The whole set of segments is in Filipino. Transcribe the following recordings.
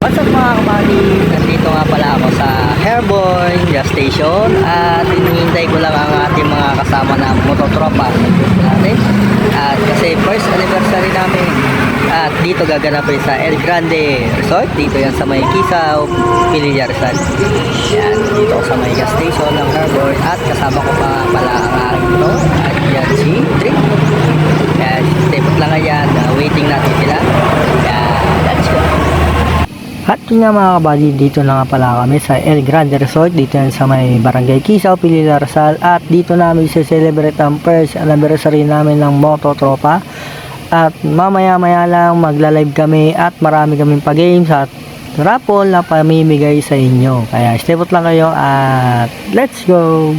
What's up mga kabady? Nandito nga pala ako sa Hairboy gas station at hinihintay ko lang ang ating mga kasama na mototropa natin. At kasi first anniversary namin at dito gaganapin sa El Grande Resort. Dito yan sa may Kisaw, Pililla Rizal. Yan, dito sa may gas station ng Hairboy at kasama ko pa pala ang aking ito. At yan si Trick. Yan, stay put lang yan. Waiting natin sila. Yan, let's go. At yun nga mga kabady, dito na nga pala kami sa El Grande Resort. Dito yan sa may Barangay Kisaw, Pililla Rizal. At dito namin celebrate ang first anniversary namin ng Mototropa. At mamaya-maya lang magla-live kami at marami kaming pa-games at raffle na pamimigay sa inyo. Kaya stay put lang kayo at let's go!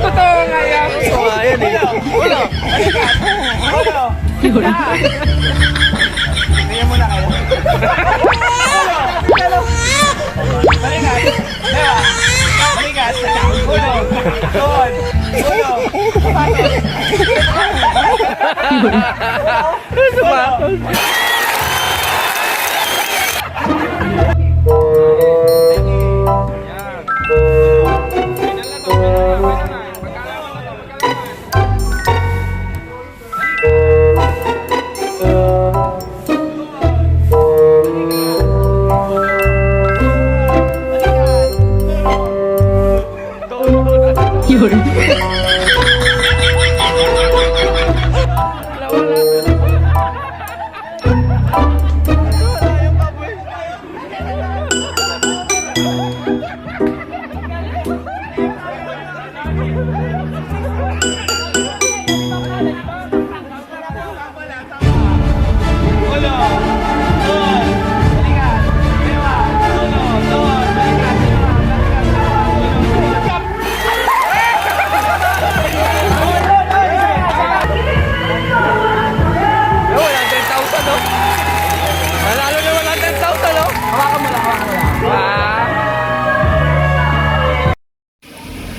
Totoo nga yan. So ayan eh. Ulo. Ulo. Tingnan mo na kayo. Ulo. Balikat. Diba? Balikat. Ulo. Doon. Ulo. Sumakot.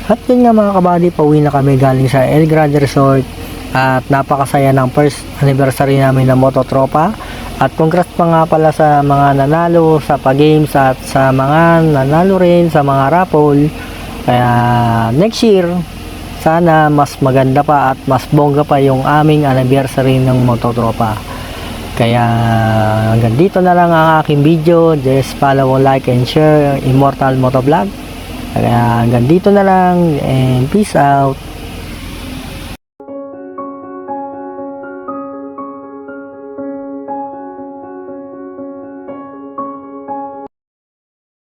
At yun nga mga kabady, pauwi na kami galing sa El Grande Resort at napakasaya ng first anniversary namin ng Mototropa. At congrats pa nga pala sa mga nanalo sa pag-games at sa mga nanalo rin sa mga raffle. Kaya next year sana mas maganda pa at mas bongga pa yung aming anniversary ng Mototropa. Kaya hanggang dito na lang ang aking video. Just follow, like and share Immortal Motovlog. Kaya hanggang dito na lang and peace out.